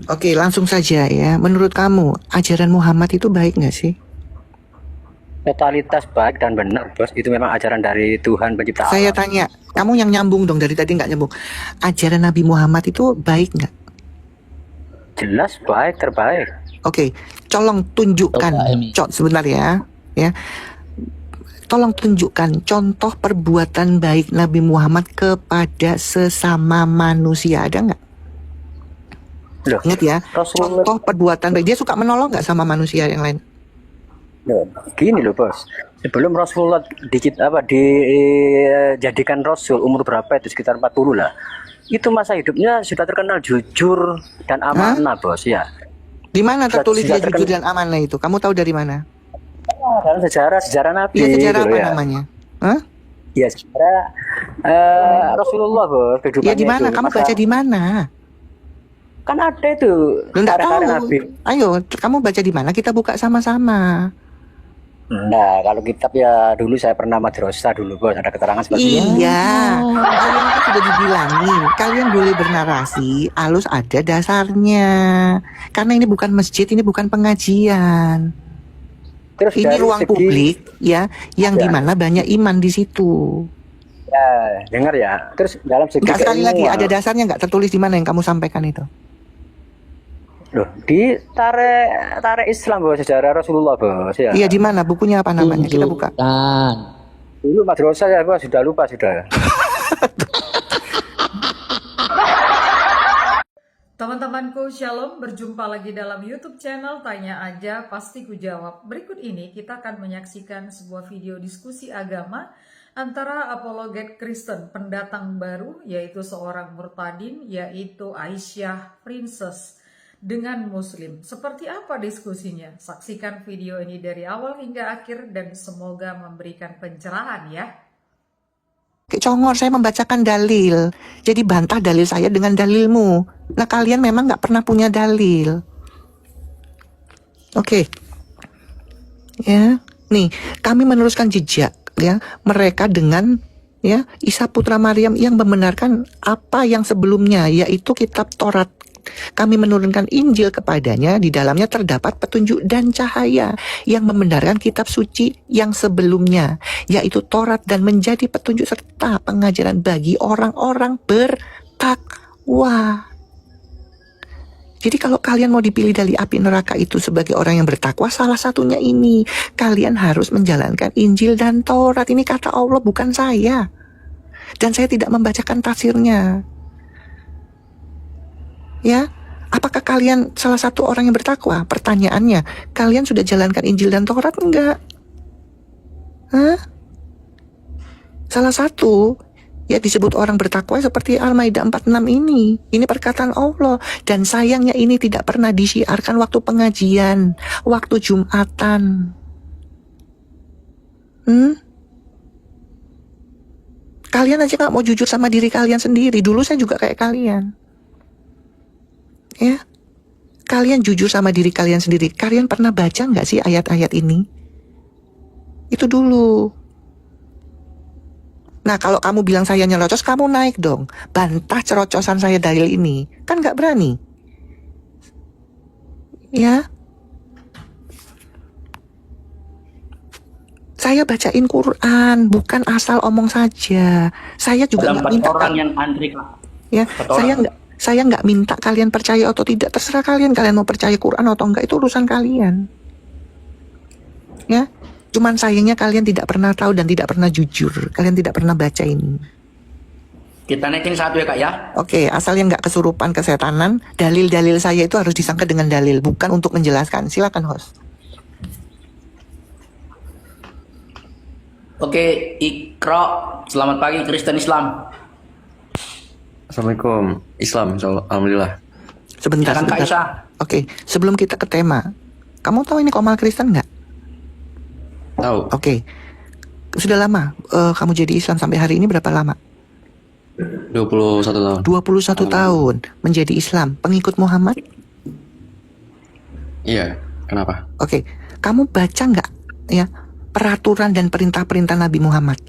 Oke, langsung saja ya. Menurut kamu, ajaran Muhammad itu baik nggak sih? Totalitas baik dan benar, Bos. Itu memang ajaran dari Tuhan pencipta Saya alam. tanya, kamu yang nyambung dong, dari tadi nggak nyambung. Ajaran Nabi Muhammad itu baik nggak? Jelas baik, terbaik. Oke, tolong tunjukkan. Sebentar ya. Ya, tolong tunjukkan contoh perbuatan baik Nabi Muhammad kepada sesama manusia. Ada nggak? Loh, Ingat ya, Rasulullah. contoh perbuatan baik. Dia suka menolong nggak sama manusia yang lain? Loh, gini loh, Bos. Sebelum Rasulullah dijadikan Rasul, umur berapa itu? Sekitar 40 lah. Itu masa hidupnya sudah terkenal jujur dan amanah, Bos, ya. Di mana tertulis dia Sudah jujur dan amanah itu? Kamu tahu dari mana? dalam sejarah Nabi. Iya, sejarah gitu apa ya. namanya? Hah? Ya, sejarah Rasulullah, Bos, kehidupannya Iya, di mana? itu. Kamu baca di mana? Kan ada itu Lu nggak karya-karya tahu. Nabi. Ayo, kamu baca di mana? Kita buka sama-sama. Nah, kalau kitab ya dulu saya pernah madrasah dulu, Bos, ada keterangan seperti itu. Iya, kalian kan sudah dibilangin, kalian boleh bernarasi, halus ada dasarnya. Karena ini bukan masjid, ini bukan pengajian. Terus Ini dari ruang segi publik, ya, yang Ya. dimana banyak iman di situ. ya, dengar ya. Terus dalam segi Enggak, sekali lagi, keilmuan, ada dasarnya nggak tertulis di mana yang kamu sampaikan itu? loh, di tarik Islam, Bos, sejarah Rasulullah, Bos, ya. Iya, di mana? Bukunya apa namanya? Kita buka. Dulu madrasah ya, Bos, sudah lupa sudah. Teman-temanku, Shalom, berjumpa lagi dalam YouTube channel Tanya Aja Pasti Ku Jawab. Berikut ini kita akan menyaksikan sebuah video diskusi agama antara apologet Kristen pendatang baru, yaitu seorang murtadin, yaitu Aisyah Princess, dengan Muslim. Seperti apa diskusinya? Saksikan video ini dari awal hingga akhir dan semoga memberikan pencerahan ya. Kayak congor, saya membacakan dalil. Jadi bantah dalil saya dengan dalilmu. Nah, kalian memang nggak pernah punya dalil. Oke. Ya, nih, kami meneruskan jejak ya mereka dengan ya Isa putra Maryam yang membenarkan apa yang sebelumnya, yaitu kitab Taurat. Kami menurunkan Injil kepadanya, di dalamnya terdapat petunjuk dan cahaya yang membenarkan kitab suci yang sebelumnya, yaitu Taurat, dan menjadi petunjuk serta pengajaran bagi orang-orang bertakwa. Jadi kalau kalian mau dipilih dari api neraka itu sebagai orang yang bertakwa, salah satunya ini, kalian harus menjalankan Injil dan Taurat. Ini kata Allah, bukan saya. Dan saya tidak membacakan tafsirnya. Ya, apakah kalian salah satu orang yang bertakwa? Pertanyaannya, kalian sudah jalankan Injil dan Taurat enggak? Hah? Salah satu ya disebut orang bertakwa seperti Al-Maidah 46 ini. Ini perkataan Allah. Dan sayangnya ini tidak pernah disiarkan waktu pengajian, waktu Jumatan. Kalian aja gak mau jujur sama diri kalian sendiri. Dulu saya juga kayak kalian. Ya, kalian jujur sama diri kalian sendiri. Kalian pernah baca nggak sih ayat-ayat ini? Itu dulu. Nah, kalau kamu bilang saya nyerocos, kamu naik dong. Bantah cerocosan saya dalil ini. Kan nggak berani. Ya. Saya bacain Quran, bukan asal omong saja. Saya juga nggak minta orang yang antri, ya, saya nggak minta kalian percaya atau tidak, terserah kalian mau percaya Quran atau enggak, itu urusan kalian. Ya, cuman sayangnya kalian tidak pernah tahu dan tidak pernah jujur, kalian tidak pernah baca ini. Kita naikin satu ya, Kak, ya. Oke, asal yang nggak kesurupan kesetanan, dalil-dalil saya itu harus disangka dengan dalil, bukan untuk menjelaskan. Silakan, host. Oke, Ikro, selamat pagi Kristen Islam. Assalamualaikum. Islam, alhamdulillah. Sebentar. Kak Isa. Oke, sebelum kita ke tema, kamu tahu ini Komal Kristen nggak? Tahu. Oke, sudah lama kamu jadi Islam sampai hari ini berapa lama? 21 tahun. 21 tahun menjadi Islam, pengikut Muhammad? Iya, kenapa? Oke, kamu baca nggak ya peraturan dan perintah-perintah Nabi Muhammad?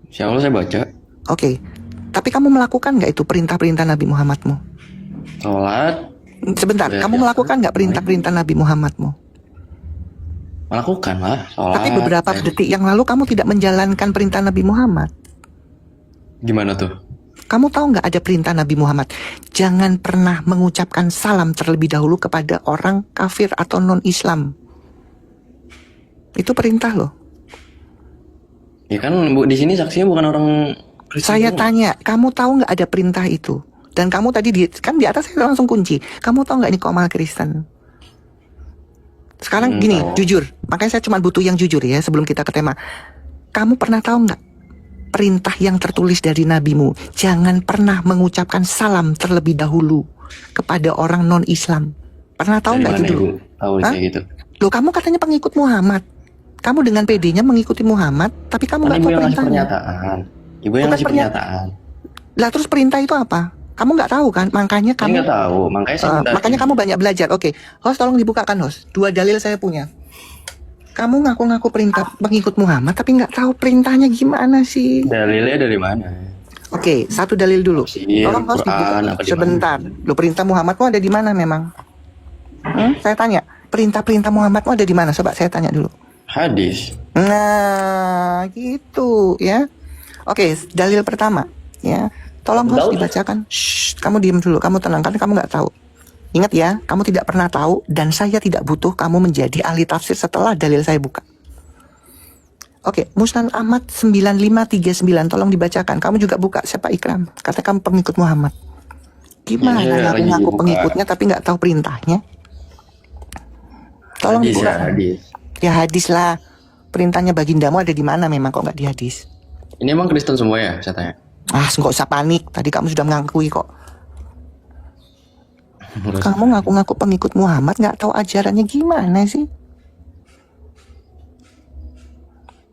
Insya Allah saya baca. Oke, tapi kamu melakukan nggak itu perintah-perintah Nabi Muhammadmu? Sholat, Sebentar, Ya, kamu biasa. melakukan nggak perintah-perintah Nabi Muhammadmu? melakukan lah sholat. Tapi beberapa detik yang lalu kamu tidak menjalankan perintah Nabi Muhammad. Gimana tuh? Kamu tahu nggak ada perintah Nabi Muhammad? Jangan pernah mengucapkan salam terlebih dahulu kepada orang kafir atau non-Islam. Itu perintah loh. Ya kan Bu di sini saksinya bukan orang Kristen Saya semua. tanya, kamu tahu nggak ada perintah itu? Dan kamu tadi kan di atas saya langsung kunci. Kamu tahu nggak ini komal Kristen? Sekarang gini, tahu. jujur. Makanya saya cuma butuh yang jujur ya sebelum kita ke tema. Kamu pernah tahu nggak perintah yang tertulis dari nabimu? Jangan pernah mengucapkan salam terlebih dahulu kepada orang non-Islam. Pernah tahu Dari nggak mana itu Ibu dulu? tahu Hah? kayak gitu? Loh, kamu katanya pengikut Muhammad. Kamu dengan PD-nya mengikuti Muhammad, tapi kamu Kan nggak Ibu tahu yang ngasih perintahnya. pernyataan. Ibu yang Bukan ngasih pernyataan. Lah terus perintah itu apa? Kamu nggak tahu kan? Makanya Saya kamu nggak tahu, makanya saya minta. makanya kamu banyak belajar. Oke, host tolong dibukakan host. 2 dalil saya punya. Kamu ngaku-ngaku perintah pengikut Muhammad tapi nggak tahu perintahnya gimana sih? Dalilnya dari mana? Oke, 1 dalil dulu. Tafsir, Tolong host Quran, dibuka. apa di Sebentar. Lo perintah Muhammadmu ada di mana memang? Saya tanya, perintah-perintah Muhammadmu ada di mana? Coba saya tanya dulu. Hadis. Nah, gitu ya. Oke, dalil pertama ya. Tolong host dibacakan. Shh, kamu diam dulu, kamu tenang karena kamu nggak tahu. Ingat ya, kamu tidak pernah tahu dan saya tidak butuh kamu menjadi ahli tafsir setelah dalil saya buka. Oke, Musnad Ahmad 9539, tolong dibacakan. Kamu juga buka siapa Ikram? Kata kamu pengikut Muhammad. Gimana Iya, lagi ngaku-ngaku buka. pengikutnya tapi nggak tahu perintahnya? Tolong Hadis dibuka. ya, hadis. Ya hadis lah. Perintahnya bagindamu ada di mana memang kok nggak di hadis? Ini emang Kristen semua ya, saya tanya. Ah, nggak usah panik. Tadi kamu sudah mengakui kok. Kamu ngaku-ngaku pengikut Muhammad nggak tahu ajarannya gimana sih?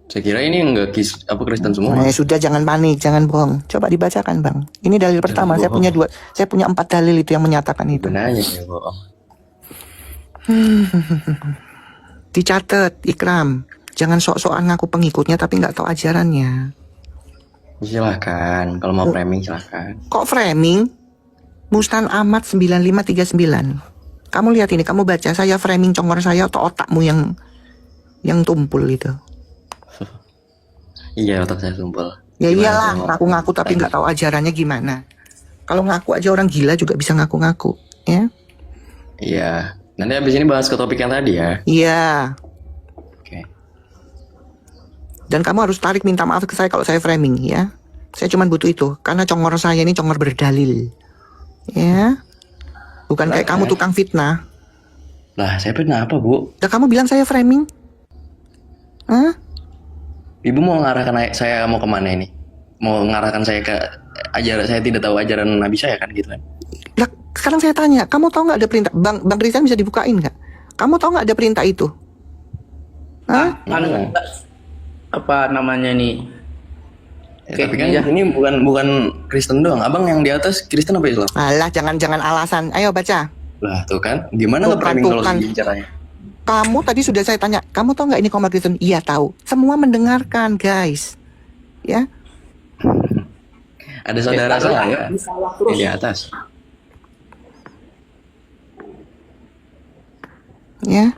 Saya kira ini enggak apa Kristen semua. Sudah jangan panik, jangan bohong. Coba dibacakan bang. Ini dalil pertama. Saya punya 4 dalil itu yang menyatakan itu. Benarnya ya, bohong. Dicatat, Ikram. Jangan sok-sokan ngaku pengikutnya tapi nggak tahu ajarannya. Silahkan, kalau mau framing silahkan. Kok framing? Musnad Ahmad 9539. Kamu lihat ini, kamu baca saya framing congor saya atau otakmu yang tumpul gitu. Iya, otak saya tumpul. Ya Gimana iyalah, tuh? ngaku-ngaku tapi nggak tahu ajarannya gimana. Kalau ngaku aja orang gila juga bisa ngaku-ngaku, ya? Iya. Nanti abis ini bahas ke topik yang tadi ya. Iya. Oke. Dan kamu harus tarik minta maaf ke saya kalau saya framing, ya. Saya cuma butuh itu, karena congor saya ini congor berdalil. Ya. Bukan kayak kamu tukang fitnah. Lah, saya pernah apa, Bu? Dan kamu bilang saya framing? Hah? Ibu mau ngarahkan saya mau kemana ini? Mau ngarahkan saya ke ajaran saya tidak tahu ajaran Nabi saya kan gitu kan? Lah, sekarang saya tanya, kamu tahu nggak ada perintah? Bang Rizal bisa dibukain nggak? Kamu tahu nggak ada perintah itu? Hah? Apa namanya nih? Ya, Oke, tapi kan iya. ini bukan Kristen doang. Abang yang di atas Kristen apa Islam? Alah, jangan alasan. Ayo baca. Lah, tuh kan. Gimana Tuh nge-framing kalau kan. segini caranya? Kamu tadi sudah saya tanya, kamu tahu nggak ini komat Kristen? Iya tahu. Semua mendengarkan, guys. Ya, Ada saudara saya di atas. ya.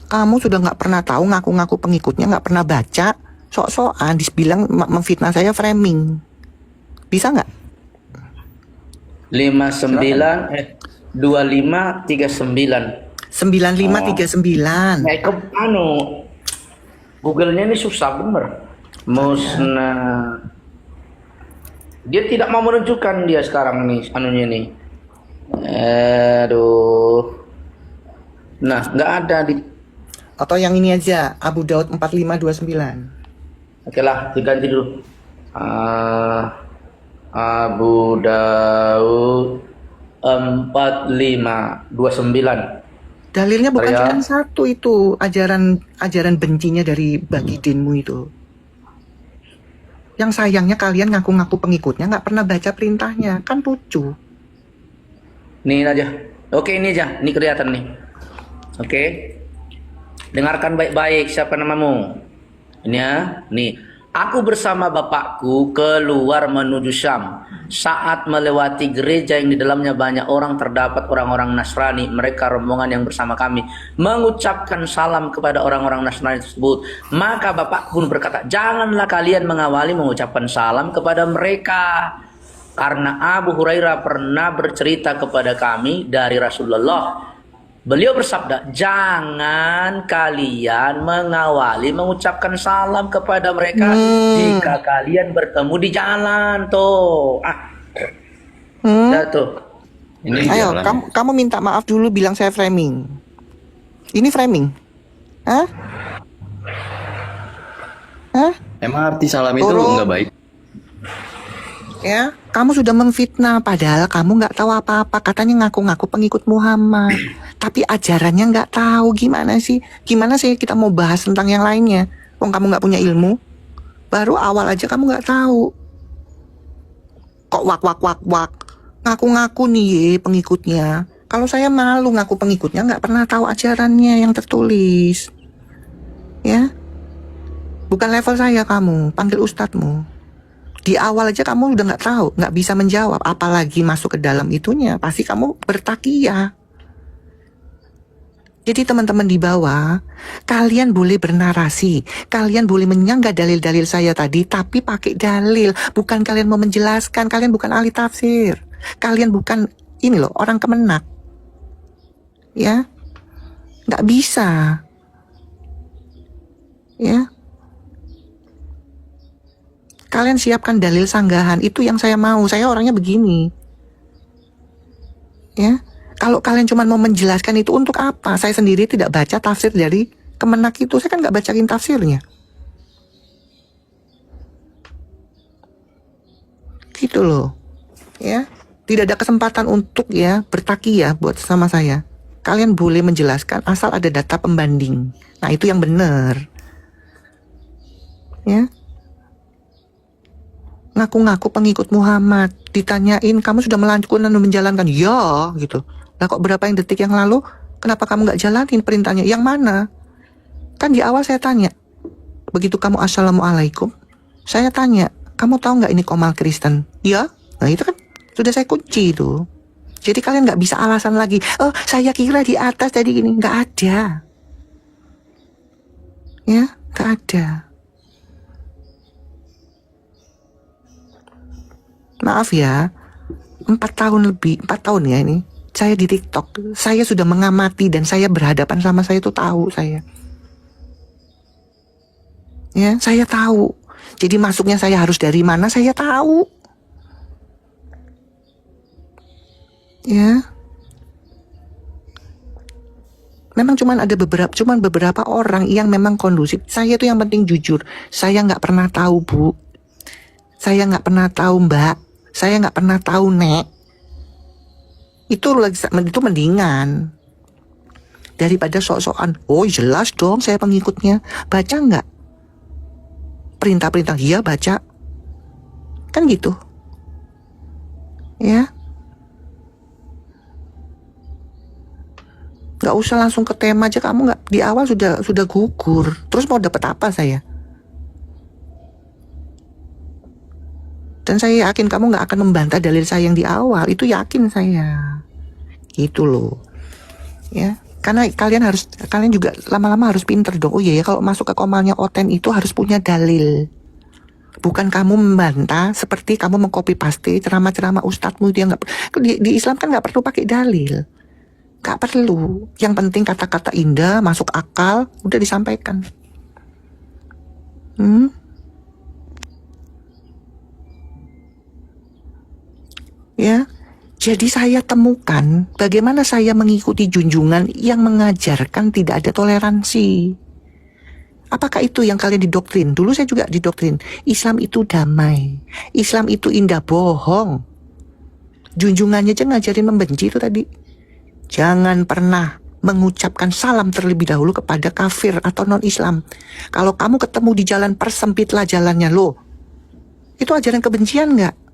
Kamu sudah nggak pernah tahu, ngaku-ngaku pengikutnya, nggak pernah baca, sok-sokan dibilang memfitnah saya framing. Bisa nggak? 2539. 9539. Ke Google-nya ini susah bener. Musnad. Dia tidak mau menunjukkan dia sekarang nih anunya nih. Aduh. Nah, nggak ada di. Atau yang ini aja, Abu Daud 4529. Oke lah, diganti dulu. Abu Daud 4529. Dalilnya bukan Ya. cuma satu itu, ajaran bencinya dari bagidinmu itu. Yang sayangnya kalian ngaku-ngaku pengikutnya nggak pernah baca perintahnya, kan lucu. Nih aja. Oke, ini aja. Ini kelihatan nih. Oke. Dengarkan baik-baik siapa namamu. Ini ya. Nih. Aku bersama bapakku keluar menuju Syam. Saat melewati gereja yang di dalamnya banyak orang, terdapat orang-orang Nasrani. Mereka rombongan yang bersama kami mengucapkan salam kepada orang-orang Nasrani tersebut. Maka bapakku pun berkata, janganlah kalian mengawali mengucapkan salam kepada mereka. Karena Abu Hurairah pernah bercerita kepada kami dari Rasulullah. Beliau bersabda, jangan kalian mengawali mengucapkan salam kepada mereka jika kalian bertemu di jalan. Tuh. Dah tuh. Ini Ayo, jalan. kamu minta maaf dulu, bilang saya framing. Ini framing? Hah? Hah? Emang arti salam itu Toro. nggak baik? Ya, kamu sudah memfitnah, padahal kamu nggak tahu apa-apa. Katanya ngaku-ngaku pengikut Muhammad, tapi ajarannya nggak tahu. Gimana sih? Gimana sih kita mau bahas tentang yang lainnya? Wong kamu nggak punya ilmu. Baru awal aja kamu nggak tahu. Kok wak. Ngaku-ngaku nih ye, pengikutnya. Kalau saya malu ngaku pengikutnya, nggak pernah tahu ajarannya yang tertulis. Ya, bukan level saya kamu. Panggil ustadzmu. Di awal aja kamu udah nggak tahu, nggak bisa menjawab, apalagi masuk ke dalam itunya, pasti kamu bertakiyah. Jadi teman-teman di bawah, kalian boleh bernarasi, kalian boleh menyanggah dalil-dalil saya tadi, tapi pakai dalil, bukan kalian mau menjelaskan, kalian bukan ahli tafsir, kalian bukan ini loh orang kemenak, ya, nggak bisa, ya. Kalian siapkan dalil sanggahan, itu yang saya mau. Saya orangnya begini. Ya. Kalau kalian cuma mau menjelaskan itu untuk apa? Saya sendiri tidak baca tafsir dari Kemenak itu. Saya kan nggak bacain tafsirnya. Gitu loh. Ya. Tidak ada kesempatan untuk ya bertakiyah buat sama saya. Kalian boleh menjelaskan asal ada data pembanding. Nah, itu yang benar. Ya. Ngaku-ngaku pengikut Muhammad, ditanyain kamu sudah melanjutkan dan menjalankan, ya gitu. Lah kok berapa yang detik yang lalu, kenapa kamu nggak jalanin perintahnya? Yang mana? Kan di awal saya tanya, begitu kamu assalamualaikum, saya tanya, kamu tahu nggak ini komal Kristen? Ya, nah itu kan sudah saya kunci itu. Jadi kalian nggak bisa alasan lagi, oh saya kira di atas tadi gini, nggak ada. Ya, nggak ada. Maaf ya, 4 tahun ya ini, saya di TikTok, saya sudah mengamati dan saya berhadapan sama saya itu tahu saya. Ya, saya tahu. Jadi masuknya saya harus dari mana, saya tahu. Ya. Memang cuman beberapa orang yang memang kondusif. Saya itu yang penting jujur. Saya nggak pernah tahu, Bu. Saya nggak pernah tahu, Mbak. Saya nggak pernah tahu, Nek. Itu mendingan daripada sok-sokan. Oh jelas dong saya pengikutnya. Baca nggak? Perintah-perintah iya baca. Kan gitu. Ya. Nggak usah langsung ke tema aja, kamu nggak di awal sudah gugur. Terus mau dapat apa saya? Dan saya yakin kamu nggak akan membantah dalil saya yang di awal. Itu yakin saya. Gitu loh. Ya. Karena kalian juga lama-lama harus pinter dong. Oh iya ya, kalau masuk ke komalnya Oten itu harus punya dalil. Bukan kamu membantah seperti kamu mengcopy paste ceramah-ceramah ustadzmu itu yang nggak. Di Islam kan nggak perlu pakai dalil. Nggak perlu. Yang penting kata-kata indah, masuk akal, udah disampaikan. Ya, jadi saya temukan bagaimana saya mengikuti junjungan yang mengajarkan tidak ada toleransi. Apakah itu yang kalian didoktrin? Dulu saya juga didoktrin. Islam itu damai. Islam itu indah, bohong. Junjungannya aja ngajarin membenci itu tadi. Jangan pernah mengucapkan salam terlebih dahulu kepada kafir atau non-Islam. Kalau kamu ketemu di jalan, persempitlah jalannya loh. Itu ajaran kebencian nggak?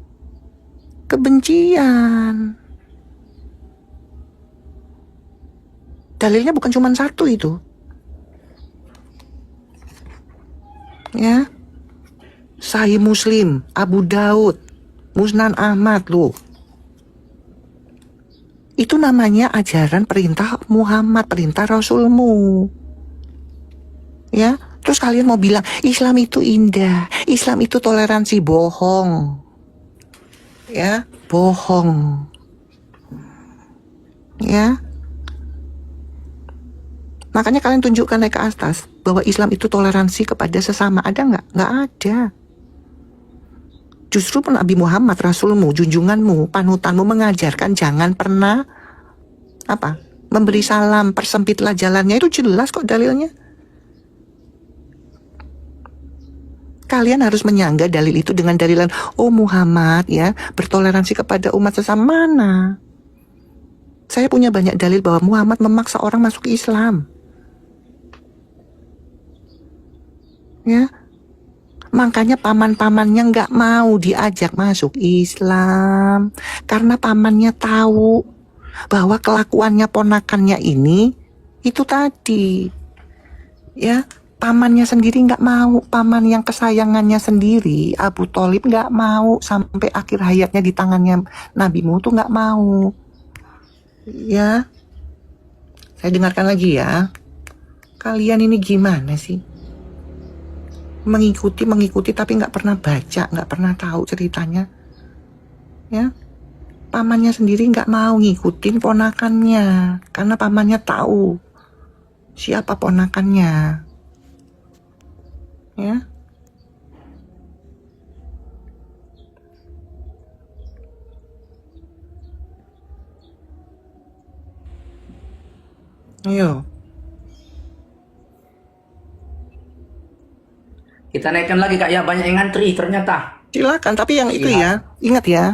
Kebencian. Dalilnya bukan cuma satu itu. Ya. Sahih Muslim, Abu Daud, Musnad Ahmad loh. Itu namanya ajaran perintah Muhammad, perintah Rasulmu. Ya, terus kalian mau bilang Islam itu indah, Islam itu toleransi, bohong. Ya, bohong. Ya. Makanya kalian tunjukkan naik ke atas bahwa Islam itu toleransi kepada sesama. Ada nggak? Nggak ada. Justru Nabi Muhammad, Rasulmu, junjunganmu, panutanmu mengajarkan jangan pernah memberi salam, persempitlah jalannya. Itu jelas kok dalilnya. Kalian harus menyangga dalil itu dengan dalilan, oh Muhammad ya bertoleransi kepada umat sesama. Mana? Saya punya banyak dalil bahwa Muhammad memaksa orang masuk Islam. Ya, makanya paman-pamannya nggak mau diajak masuk Islam karena pamannya tahu bahwa kelakuannya ponakannya ini itu tadi, ya pamannya sendiri nggak mau, paman yang kesayangannya sendiri Abu Thalib nggak mau sampai akhir hayatnya di tangannya Nabimu tuh nggak mau, ya. Saya dengarkan lagi ya. Kalian ini gimana sih? Mengikuti tapi nggak pernah baca, nggak pernah tahu ceritanya, ya. Pamannya sendiri nggak mau ngikutin ponakannya karena pamannya tahu siapa ponakannya, ya. Ayo. Kita naikkan lagi Kak ya, banyak yang ngantri ternyata. Silakan, tapi yang itu Iya. ya, ingat ya.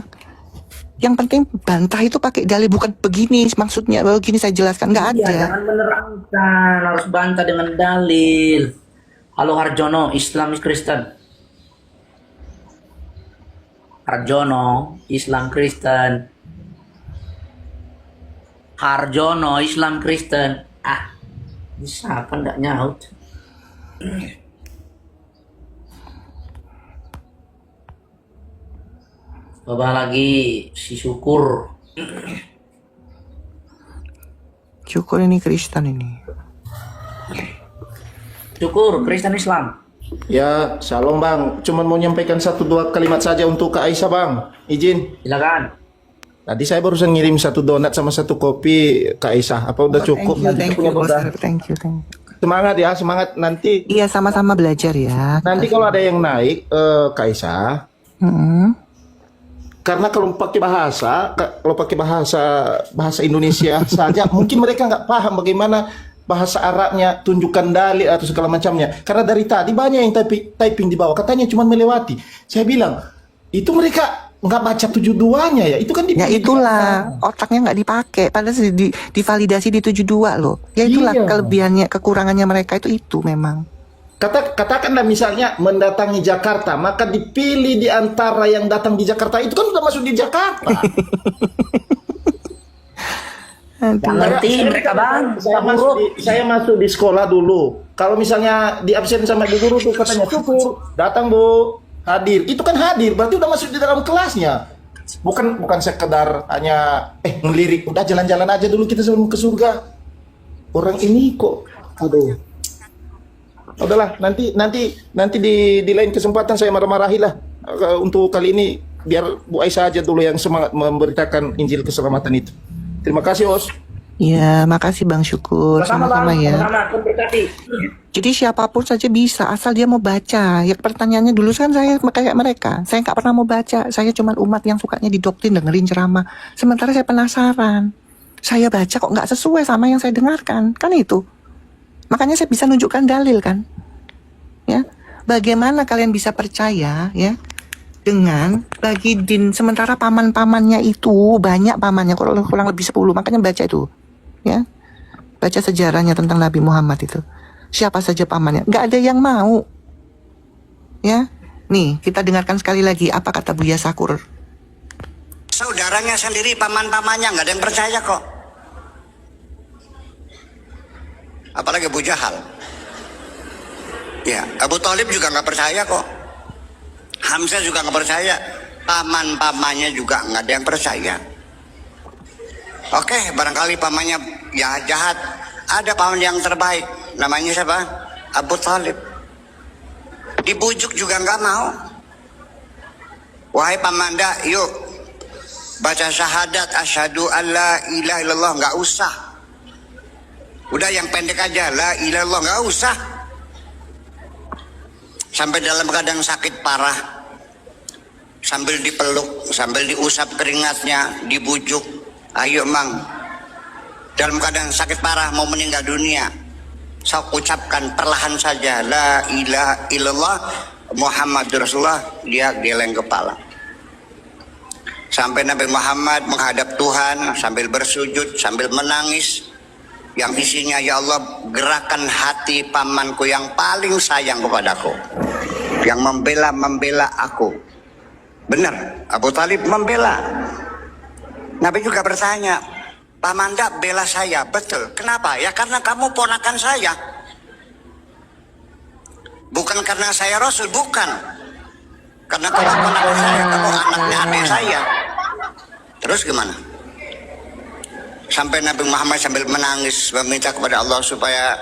Yang penting bantah itu pakai dalil, bukan begini maksudnya, begini saya jelaskan, nggak Iya, ada. jangan menerangkan, harus bantah dengan dalil. Halo Harjono, Islam Kristen. Harjono, Islam Kristen. Harjono, Islam Kristen. Ah, bisa kan nggak nyaut. Coba lagi si Syukur. Syukur ini Kristen ini. Syukur, Kristen Islam. Ya, shalom bang. Cuman mau nyampaikan 1-2 kalimat saja untuk Kak Aisyah bang. Izin. Silakan. Tadi saya barusan ngirim 1 donat sama 1 kopi Kak Aisyah. Apa udah cukup? Thank you, Punya Bos. udah. Thank you. Semangat ya, semangat. Nanti Iya, sama-sama belajar ya. kalau ada yang naik Kak Aisyah. Karena kalau pakai bahasa Indonesia saja, mungkin mereka nggak paham bagaimana bahasa Arabnya, tunjukkan dalil atau segala macamnya. Karena dari tadi banyak yang typing di bawah, katanya cuma melewati. Saya bilang, itu mereka nggak baca 72-nya ya, itu kan Ya itulah, otaknya nggak dipakai, padahal divalidasi di 72 loh. Ya itulah Iya. kelebihannya, kekurangannya mereka itu memang. Katakanlah misalnya mendatangi Jakarta, maka dipilih di antara yang datang di Jakarta itu kan sudah masuk di Jakarta. Nggak ngerti mereka bang. Saya masuk di sekolah dulu. Kalau misalnya di absen sama ibu guru tuh katanya syukur, datang bu, hadir. Itu kan hadir, berarti udah masuk di dalam kelasnya. Bukan sekedar hanya ngelirik, udah jalan-jalan aja dulu kita sebelum ke surga. Orang ini kok, aduh. Udahlah, nanti di lain kesempatan saya marah-marahilah. Untuk kali ini biar Bu Aisyah aja dulu yang semangat memberitakan Injil keselamatan itu. Terima kasih, Os. Ya, makasih Bang Syukur. Sama-sama ya. Sama-sama, berkati. Jadi siapapun saja bisa, asal dia mau baca. Ya pertanyaannya dulu kan saya kayak mereka. Saya nggak pernah mau baca. Saya cuma umat yang sukanya didoktrin, dengerin ceramah. Sementara saya penasaran. Saya baca kok nggak sesuai sama yang saya dengarkan. Kan itu. Makanya saya bisa nunjukkan dalil kan. Ya. Bagaimana kalian bisa percaya ya dengan bagi din, sementara paman-pamannya itu banyak, pamannya kurang lebih 10. Makanya baca itu. Ya. Baca sejarahnya tentang Nabi Muhammad itu. Siapa saja pamannya, nggak ada yang mau. Ya, nih kita dengarkan sekali lagi apa kata Buya Sakur. Saudaranya sendiri, paman-pamannya nggak ada yang percaya kok. Apalagi Abu Jahal. Ya, Abu Thalib juga nggak percaya kok. Hamzah juga nggak percaya, paman-pamannya juga nggak ada yang percaya. Oke, barangkali pamannya ya jahat, ada paman yang terbaik, namanya siapa? Abu Talib. Dibujuk juga nggak mau. Wahai pamanda, yuk baca syahadat asyhadu alla ilaha illallah, nggak usah. Udah yang pendek aja, la ilaha illallah, nggak usah. Sampai dalam keadaan sakit parah, sambil dipeluk, sambil diusap keringatnya, dibujuk, ayo mang, dalam keadaan sakit parah mau meninggal dunia, saya ucapkan perlahan saja la ilaha illallah Muhammadur Rasulullah. Dia geleng kepala sampai Nabi Muhammad menghadap Tuhan sambil bersujud, sambil menangis, yang isinya, ya Allah, gerakan hati pamanku yang paling sayang kepadaku, yang membela aku. Benar, Abu Talib membela. Nabi juga bertanya, Pamanda bela saya, betul. Kenapa? Ya karena kamu ponakan saya. Bukan karena saya Rasul, bukan. Karena kamu ponakan saya, kamu anaknya adik saya. Terus gimana? Sampai Nabi Muhammad sambil menangis meminta kepada Allah supaya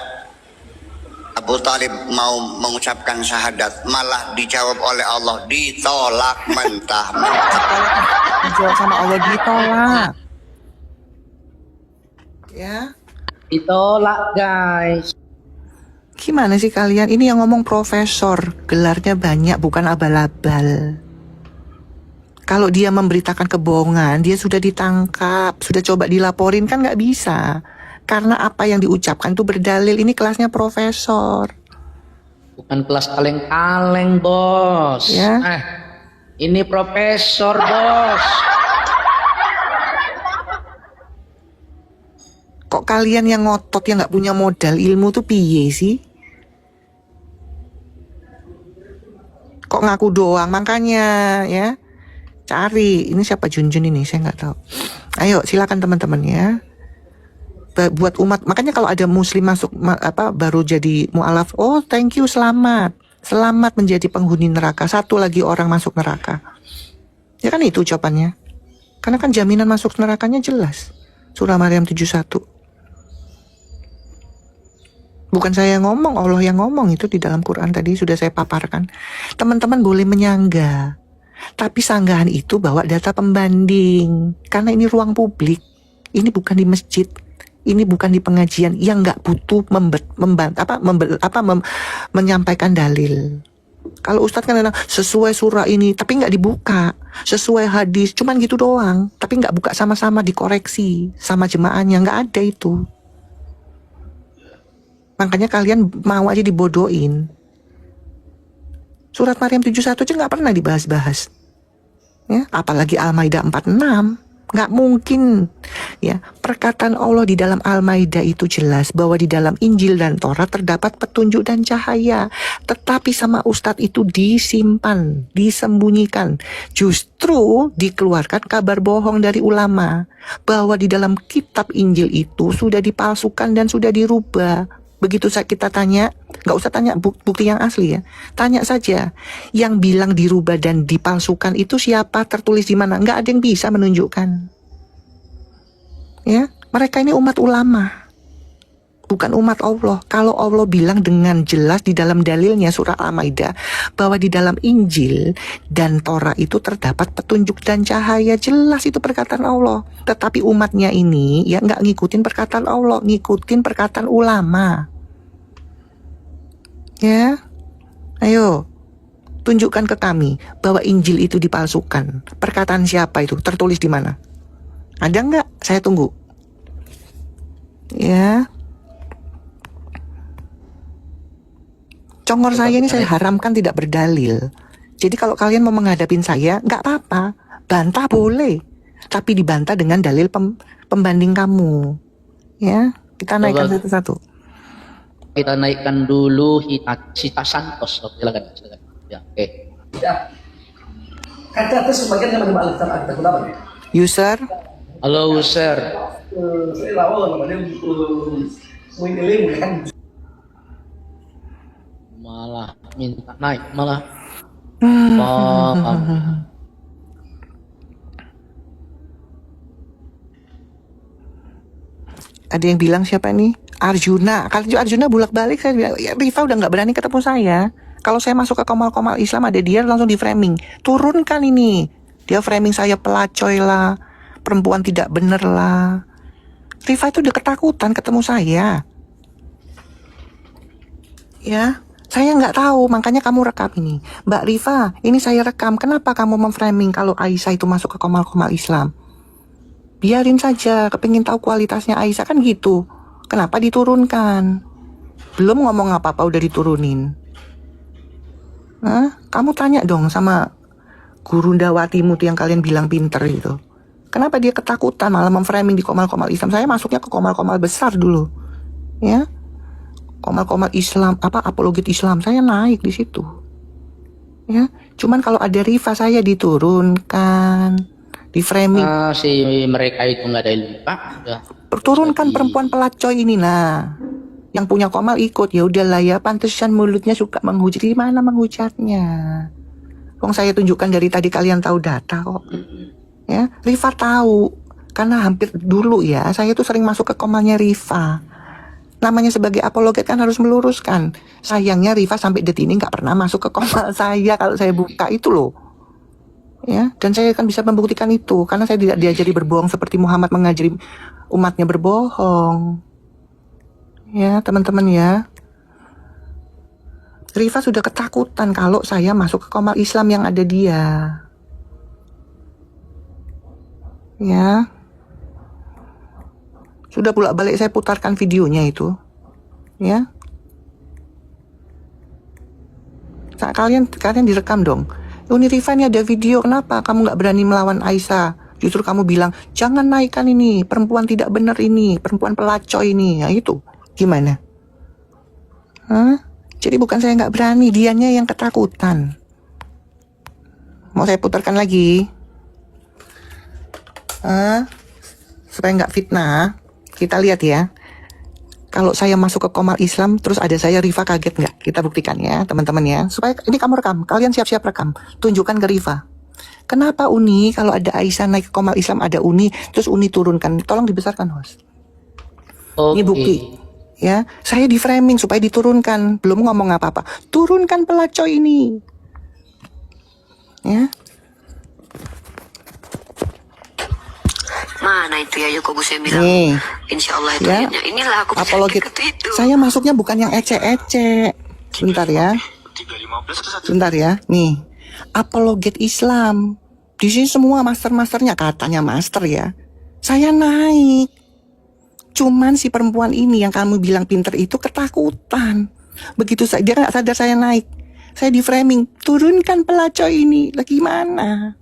Abu Talib mau mengucapkan syahadat, malah dijawab oleh Allah, ditolak mentah-mentah. Dijawab sama Allah, ditolak. Ya. Ditolak, guys. Gimana sih kalian? Ini yang ngomong profesor, gelarnya banyak, bukan abal-abal. Kalau dia memberitakan kebohongan, dia sudah ditangkap, sudah coba dilaporin, kan nggak bisa. Karena apa yang diucapkan itu berdalil. Ini kelasnya profesor. Bukan kelas kaleng-kaleng, bos. Ya. Ini profesor, bos. Kok kalian yang ngotot, yang nggak punya modal ilmu tuh piye sih? Kok ngaku doang? Makanya ya, cari. Ini siapa Junjun ini? Saya nggak tahu. Ayo silakan teman-teman ya. Buat umat, makanya kalau ada muslim masuk baru jadi mu'alaf, oh thank you, selamat menjadi penghuni neraka, satu lagi orang masuk neraka, ya kan itu ucapannya, karena kan jaminan masuk nerakanya jelas, surah Maryam 71. Bukan saya yang ngomong, Allah yang ngomong, itu di dalam Quran tadi sudah saya paparkan. Teman-teman boleh menyanggah, tapi sanggahan itu bawa data pembanding, karena ini ruang publik, ini bukan di masjid. Ini bukan di pengajian yang nggak butuh menyampaikan dalil. Kalau Ustadz kan bilang sesuai surah ini, tapi nggak dibuka, sesuai hadis, cuman gitu doang, tapi nggak buka sama-sama dikoreksi sama jemaahnya, nggak ada itu. Makanya kalian mau aja dibodohin. Surat Maryam 71 aja nggak pernah dibahas-bahas, ya, apalagi Al-Maidah 46. Nggak mungkin ya. Perkataan Allah di dalam Al-Maidah itu jelas bahwa di dalam Injil dan Taurat terdapat petunjuk dan cahaya, tetapi sama Ustadz itu disimpan, disembunyikan. Justru dikeluarkan kabar bohong dari ulama bahwa di dalam kitab Injil itu sudah dipalsukan dan sudah dirubah. Begitu kita tanya, nggak usah tanya bukti yang asli ya, tanya saja yang bilang dirubah dan dipalsukan itu siapa, tertulis di mana, nggak ada yang bisa menunjukkan. Ya, mereka ini umat ulama, bukan umat Allah. Kalau Allah bilang dengan jelas di dalam dalilnya surah Al-Maidah bahwa di dalam Injil dan Taurat itu terdapat petunjuk dan cahaya, jelas itu perkataan Allah. Tetapi umatnya ini ya nggak ngikutin perkataan Allah, ngikutin perkataan ulama. Ya, ayo tunjukkan ke kami bahwa Injil itu dipalsukan. Perkataan siapa itu? Tertulis di mana? Ada nggak? Saya tunggu. Ya. Congor saya ini saya haramkan tidak berdalil. Jadi kalau kalian mau menghadapin saya, nggak apa-apa. Bantah boleh. Tapi dibantah dengan dalil pembanding kamu. Ya, kita naikkan satu-satu. Kita naikkan dulu Sita Santos. Silakan. Ya, oke. Kata sebagian yang mengalihkan akta kenapa? User. Halo user. Saya lawan sama dia Malah minta naik malah. Wah, Ada yang bilang siapa nih? Arjuna. Kalau Arjuna bolak-balik saya bilang, ya, Rifa udah nggak berani ketemu saya. Kalau saya masuk ke komal-komal Islam ada dia langsung di framing. Turunkan ini. Dia framing saya pelacoy lah, perempuan tidak bener lah. Rifa itu udah ketakutan ketemu saya. Ya, saya nggak tahu, makanya kamu rekam ini. Mbak Rifa, ini saya rekam. Kenapa kamu memframing kalau Aisyah itu masuk ke komal-komal Islam? Biarin saja, kepingin tahu kualitasnya Aisyah kan gitu. Kenapa diturunkan? Belum ngomong apa-apa udah diturunin. Hah? Kamu tanya dong sama guru Dawatimu tuh yang kalian bilang pinter itu. Kenapa dia ketakutan malah memframing di komal-komal Islam? Saya masuknya ke komal-komal besar dulu. Ya. Komal-komal Islam, apologet Islam, saya naik di situ. Ya. Cuman kalau ada Rifa saya diturunkan, di framing. si mereka itu nggak ada ilmu Pak. Udah. Turunkan perempuan pelacoy ini nah. Yang punya komal ikut, ya udahlah ya, pantesan mulutnya suka menghujat. Gimana menghujatnya? Wong saya tunjukkan dari tadi kalian tahu data kok. Ya, Rifa tahu. Karena hampir dulu ya, saya tuh sering masuk ke komalnya Rifa. Namanya sebagai apologet kan harus meluruskan. Sayangnya Rifa sampai detik ini nggak pernah masuk ke komal saya kalau saya buka itu loh. Ya, dan saya kan bisa membuktikan itu karena saya tidak diajari berbohong seperti Muhammad mengajari umatnya berbohong. Ya, teman-teman ya. Rifa sudah ketakutan kalau saya masuk ke komal Islam yang ada dia. Ya. Sudah bolak-balik saya putarkan videonya itu. Ya. Nah, kalian direkam dong. Uni Rifa ini ada video, kenapa kamu nggak berani melawan Aisyah? Justru kamu bilang, jangan naikkan ini, perempuan tidak benar ini, perempuan pelacur ini. Ya itu, gimana? Hah? Jadi bukan saya nggak berani, dianya yang ketakutan. Mau saya putarkan lagi? Supaya nggak fitnah, kita lihat ya. Kalau saya masuk ke komal Islam, terus ada saya Rifa kaget nggak? Kita buktikan ya, teman-teman ya. Supaya ini kamu rekam, kalian siap-siap rekam. Tunjukkan ke Rifa. Kenapa Uni kalau ada Aisyah naik ke komal Islam ada Uni, terus Uni turunkan? Tolong dibesarkan, host. Ini bukti. Ya, saya di framing supaya diturunkan. Belum ngomong apa-apa. Turunkan pelacur ini. Ya. Mana itu ya Yoko Gus yang bilang Nih. Insya Allah itu Ya. inilah aku bisa Apologet. itu. Saya masuknya bukan yang ecek-ecek. Sebentar ya. Sebentar ya. Nih. Apologet Islam. Di sini semua master-masternya katanya master ya. Saya naik. Cuman si perempuan ini yang kamu bilang pinter itu ketakutan. Begitu dia nggak sadar saya naik. Saya di framing. Turunkan pelacur ini. Lah gimana?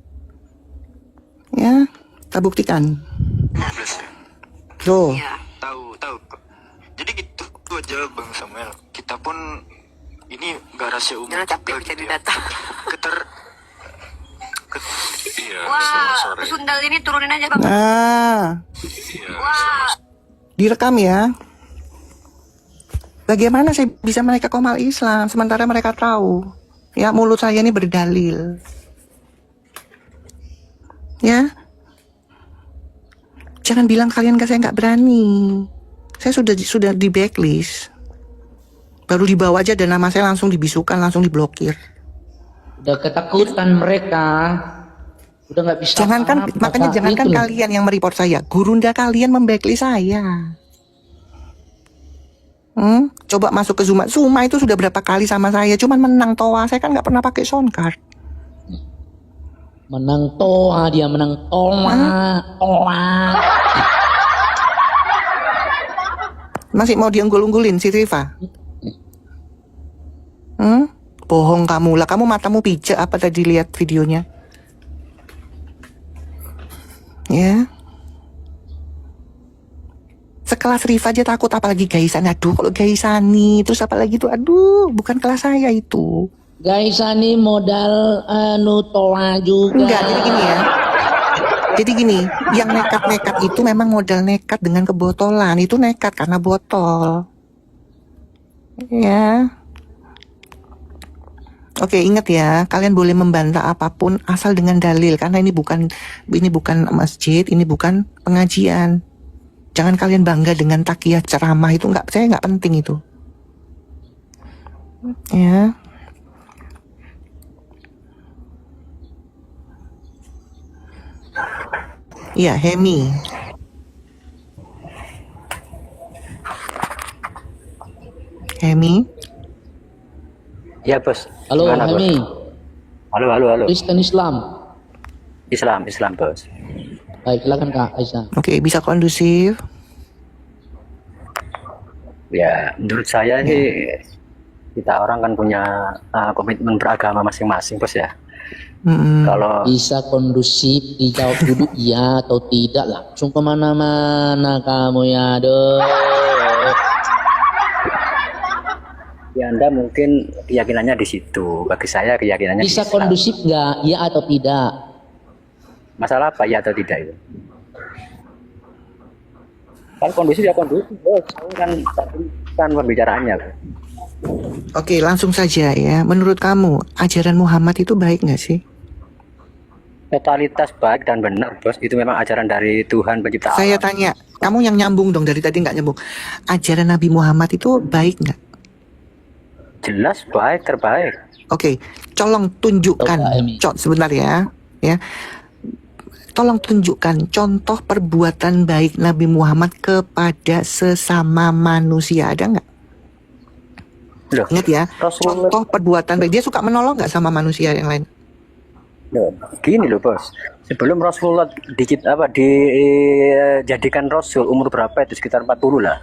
Ya. Kita buktikan. Tuh. Tahu. Jadi gitu aja Bang Samuel. Kita pun ini gak rahasia umum. Jangan capek bisa didata. Iya. Wah, sundal ini turunin aja Bang. Nah. Wah. Direkam ya. Bagaimana saya bisa naik ke komal Islam sementara mereka tahu? Ya, mulut saya ini berdalil. Ya. Jangan bilang kalian saya nggak berani. Saya sudah di backlist. Baru dibawa aja dan nama saya langsung dibisukan, langsung diblokir. Udah ketakutan mereka. Udah nggak bisa. Jangankan makanya jangankan itu. kalian yang mereport saya, gurunda kalian membacklist saya. Coba masuk ke Zuma itu sudah berapa kali sama saya, cuman menang toa. Saya kan nggak pernah pakai sound card. Menang toa, dia menang toa. Masih mau diunggul-unggulin si Rifa? Bohong kamu lah, kamu matamu pijak apa tadi lihat videonya? Ya. Sekelas Rifa aja takut, apalagi Gaisani. Aduh, kalau Gaisani terus apalagi tuh, aduh, bukan kelas saya itu. Gaisani modal toa juga. Enggak, jadi gini ya. Jadi gini, yang nekat-nekat itu memang modal nekat dengan kebotolan. Itu nekat karena botol. Ya. Oke, ingat ya, kalian boleh membantah apapun asal dengan dalil, karena ini bukan masjid, ini bukan pengajian. Jangan kalian bangga dengan takiyah ceramah itu, saya nggak penting itu. Ya. Iya, Hemi. Hemi. Ya bos. Halo, Gimana, Bos? Hemi. Halo. Kristen Islam. Islam bos. Baik, silakan Kak Aisyah. Oke, bisa kondusif. Ya, menurut saya sih kita orang kan punya komitmen beragama masing-masing, bos ya. Kalau Bisa kondusif, dijawab dulu iya atau tidak, langsung kemana-mana kamu ya, aduh. ya Anda mungkin keyakinannya di situ, bagi saya keyakinannya Bisa di Islam. kondusif nggak, iya atau tidak? Masalah apa ya atau tidak itu? Kalau kondusif ya kondusif, bos. Kan pembicaraannya. Bos. Oke, langsung saja ya. Menurut kamu, ajaran Muhammad itu baik nggak sih? Totalitas baik dan benar, bos. Itu memang ajaran dari Tuhan pencipta Saya alam. tanya, kamu yang nyambung dong, dari tadi nggak nyambung. Ajaran Nabi Muhammad itu baik nggak? Jelas baik, terbaik. Oke, tolong tunjukkan. Coba, Emi. Sebentar ya. Tolong tunjukkan contoh perbuatan baik Nabi Muhammad kepada sesama manusia, ada nggak? Loh, Ingat ya, Rasulullah. contoh perbuatan baik. Dia suka menolong nggak sama manusia yang lain? Loh, gini loh bos, sebelum Rasulullah dijadikan Rasul umur berapa itu sekitar 40 lah.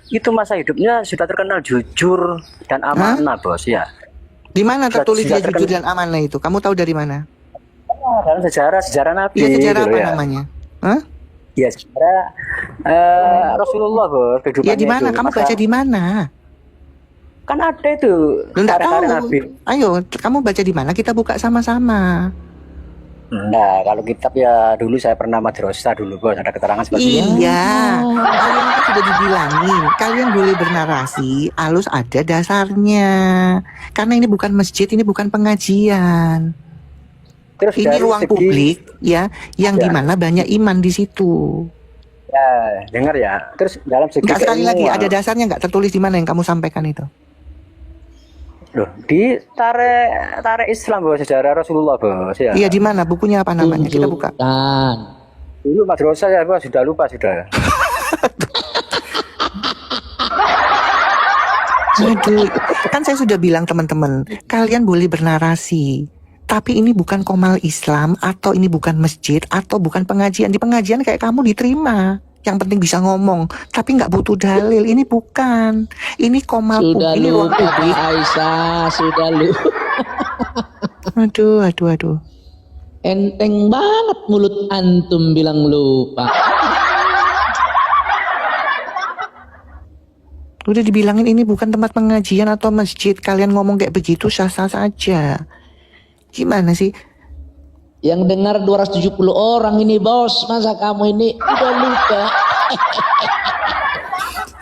Itu masa hidupnya sudah terkenal jujur dan amanah bos ya. Di mana tertulis dia Sudah jujur dan amanah itu? Kamu tahu dari mana? Dalam sejarah Nabi. Iya, sejarah gitu apa ya. namanya? Hah? Ya sejarah Rasulullah bos, kehidupannya Iya, di mana? itu. Kamu Masa- baca di mana? Kan ada itu Lu nggak tahu. karya-karya Nabi. Ayo, kamu baca di mana? Kita buka sama-sama. Nah, kalau kitab ya dulu saya pernah madrasah dulu bos, ada keterangan seperti itu. Iya, kalian kan sudah dibilangin, kalian boleh bernarasi, halus ada dasarnya. Karena ini bukan masjid, ini bukan pengajian. Terus Ini dari ruang segi- publik ya, yang Ya. dimana banyak iman di situ. Ya, dengar ya. Terus dalam segi Enggak, sekali lagi, keilmuan- ada dasarnya nggak tertulis di mana yang kamu sampaikan itu? Loh, di tarik Islam bos, sejarah Rasulullah bos ya. Iya, di mana? Bukunya apa namanya? Kita buka. Tunjukkan. Dulu madrasah ya bos, sudah lupa sudah. Aduh, kan saya sudah bilang teman-teman, kalian boleh bernarasi. Tapi ini bukan komal Islam, atau ini bukan masjid, atau bukan pengajian. Di pengajian kayak kamu diterima. Yang penting bisa ngomong, tapi nggak butuh dalil. Ini bukan. Ini komal Sudah ini ruang lupa publik. Kak Aisyah, sudah lupa. Aduh. Enteng banget mulut antum bilang lupa. Udah dibilangin ini bukan tempat pengajian atau masjid. Kalian ngomong kayak begitu sah-sah saja. Gimana sih? Yang dengar 270 orang ini bos, masa kamu ini udah lupa?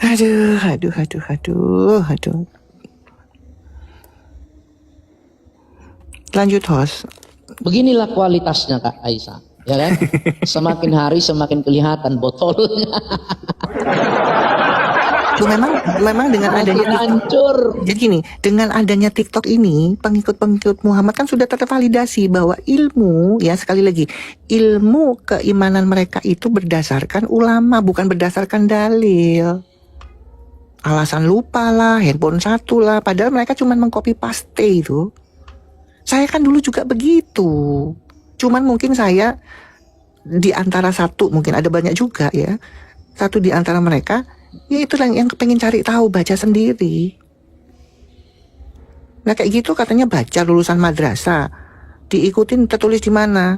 Aduh. Lanjut host. Beginilah kualitasnya Kak Aisyah, ya kan? Semakin hari semakin kelihatan botolnya. Tuh memang dengan adanya Makin hancur. Jadi gini, dengan adanya TikTok ini, pengikut-pengikut Muhammad kan sudah tervalidasi bahwa ilmu, ya sekali lagi, ilmu keimanan mereka itu berdasarkan ulama, bukan berdasarkan dalil. Alasan lupa lah, handphone satu lah, padahal mereka cuma mengcopy paste itu. Saya kan dulu juga begitu. Cuman mungkin saya di antara satu, mungkin ada banyak juga ya. Satu di antara mereka, ya itulah yang pengen cari tahu, baca sendiri. Nah kayak gitu katanya baca lulusan madrasah. Diikutin tertulis di mana?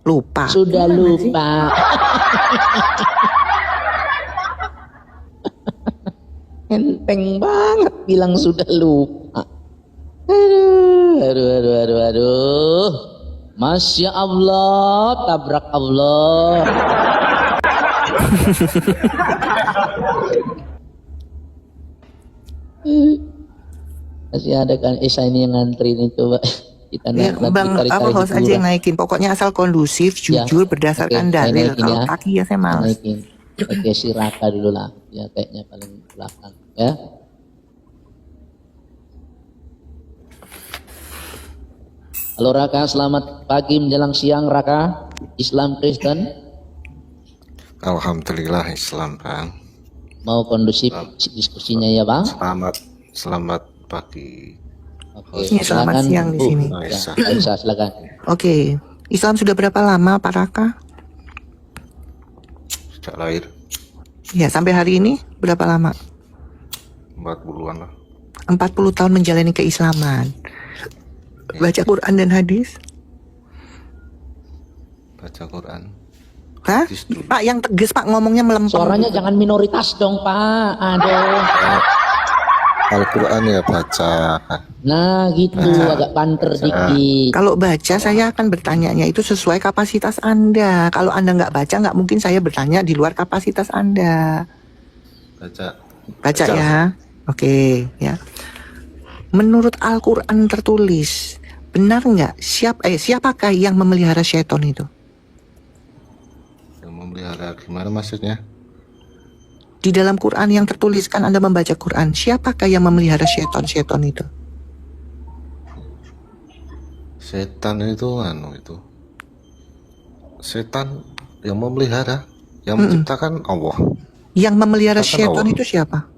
Lupa. Sudah Gimana sih? lupa. Enteng banget bilang sudah lupa. Aduh. Masya Allah, tabrak Allah. Masih ada kan Esa ini yang ngantri nih, coba kita Ya, Bang, apa host aja yang naikin. Pokoknya asal kondusif, jujur, berdasarkan dalil. Kalau kaki ya saya males. Naikin. Oke, si Raka dulu lah. Ya kayaknya paling belakang ya. Halo Raka, selamat pagi menjelang siang Raka. Islam Kristen. Alhamdulillah Islam, Bang. Mau kondusif diskusinya ya, Bang? Selamat pagi. Oke, Ya, selamat siang di sini. Ya, Aisyah, silakan. Oke, Islam sudah berapa lama Pak Raka? Sejak lahir Ya, sampai hari ini berapa lama? 40-an lah. 40 tahun menjalani keislaman. Baca Quran dan hadis? Baca Quran. Hah? Pak, yang tegas Pak, ngomongnya melempem. Suaranya jangan minoritas dong Pak. Aduh. Al-Quran ya baca. Nah gitu, agak banter dikit. Kalau baca saya akan bertanyanya itu sesuai kapasitas Anda. Kalau Anda nggak baca, nggak mungkin saya bertanya di luar kapasitas Anda. Baca ya. Oke, ya. Menurut Al-Quran tertulis, benar nggak siapakah yang memelihara syaitan itu? Yang memelihara gimana maksudnya? Di dalam Quran yang tertuliskan Anda membaca Quran, siapakah yang memelihara syaitan itu? Setan itu setan yang memelihara, yang menciptakan Allah. Yang memelihara syaitan Allah. itu siapa?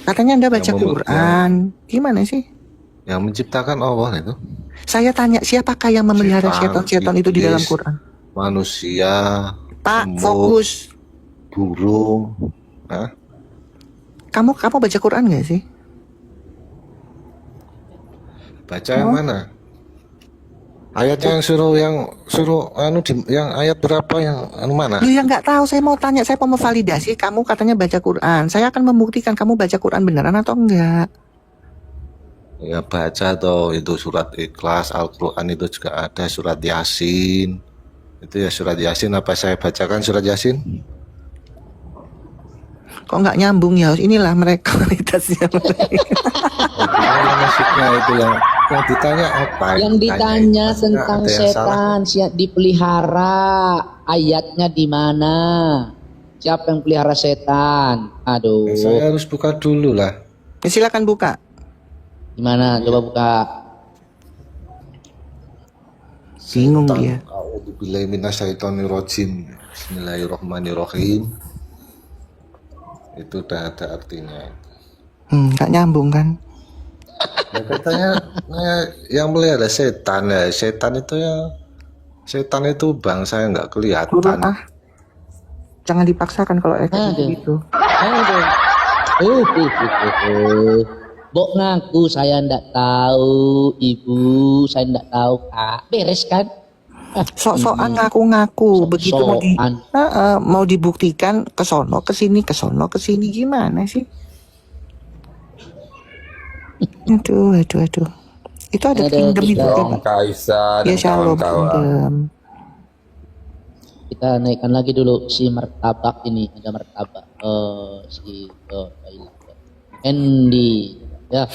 Katanya Anda baca Quran. Gimana sih? Yang menciptakan Allah itu. Saya tanya siapakah yang memelihara syaitan itu di dalam iblis, Quran? Manusia, Pak, semut, fokus. burung. Hah? Kamu baca Quran nggak sih? Baca yang mana? Ayatnya yang suruh yang ayat berapa yang mana? Lu yang nggak tahu, saya mau tanya, saya mau memvalidasi. Kamu katanya baca Quran, saya akan membuktikan kamu baca Quran beneran atau enggak. Ya baca toh, itu surat Ikhlas, Al-Quran itu juga ada, surat Yasin. Itu ya surat Yasin, apa saya bacakan surat Yasin? Kok nggak nyambung ya? Inilah mereka kualitasnya. Gimana maksudnya itu yang ditanya apa? Yang ditanya tentang setan, siap dipelihara, ayatnya di mana? Siapa yang pelihara setan? Aduh. Saya harus buka dulu lah. Ya, silakan buka. Gimana? Coba buka. Bingung dia. A'udzubillahi minasyaitonirrajim. Bismillahirrahmanirrahim. Itu udah ada artinya. Nggak nyambung kan? Ya, katanya yang melihara setan ya. Setan itu bang, saya nggak kelihatan. Jangan dipaksakan kalau gitu. Bok ngaku saya ndak tahu, ibu saya ndak tahu kak. Beres kan? Sok-sokan ngaku-ngaku begitu mau dibuktikan kesono kesini gimana sih? Aduh. Itu ada kingdom itu kan? Kaisa dan Ya shalom kawan-kawan. kingdom. Kita naikkan lagi dulu si martabak ini, ada martabak Andy ya.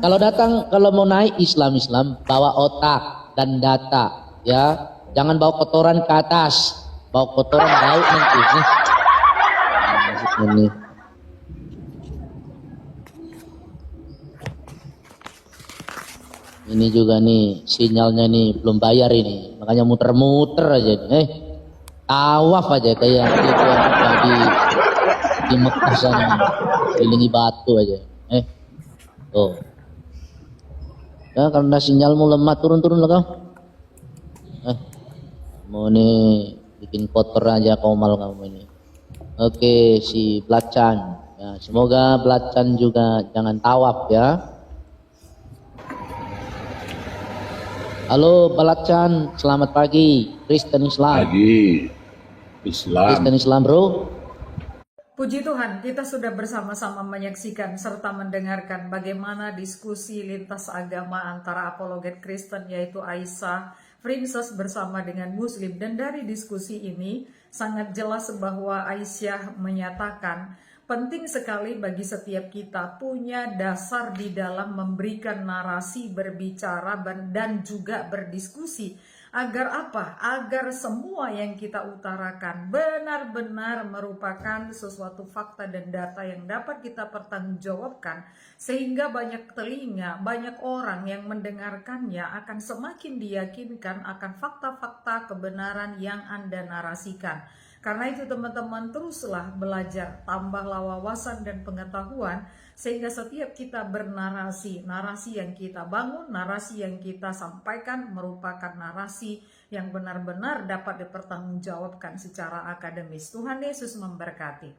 Kalau mau naik Islam bawa otak dan data ya, jangan bawa kotoran ke atas, bawa kotoran bau nanti nih. Ini juga nih sinyalnya nih belum bayar ini, makanya muter-muter aja nih. Tawaf aja kayak itu di Mekah sana, kelilingi batu aja. Tuh. Ya karena sinyalmu lemah, turun lah kau. Mau nih bikin kotor aja komal kamu ini. Oke, si Belacan. Ya, semoga Belacan juga jangan tawaf ya. Halo Belacan, selamat pagi. Kristen Islam. Pagi. Islam. Kristen Islam, bro. Puji Tuhan, kita sudah bersama-sama menyaksikan serta mendengarkan bagaimana diskusi lintas agama antara apologet Kristen yaitu Aisyah Princess bersama dengan Muslim. Dan dari diskusi ini sangat jelas bahwa Aisyah menyatakan penting sekali bagi setiap kita punya dasar di dalam memberikan narasi, berbicara, dan juga berdiskusi. Agar apa? Agar semua yang kita utarakan benar-benar merupakan sesuatu fakta dan data yang dapat kita pertanggungjawabkan, sehingga banyak telinga, banyak orang yang mendengarkannya akan semakin diyakinkan akan fakta-fakta kebenaran yang Anda narasikan. Karena itu teman-teman, teruslah belajar, tambahlah wawasan dan pengetahuan, sehingga setiap kita bernarasi, narasi yang kita bangun, narasi yang kita sampaikan merupakan narasi yang benar-benar dapat dipertanggungjawabkan secara akademis. Tuhan Yesus memberkati.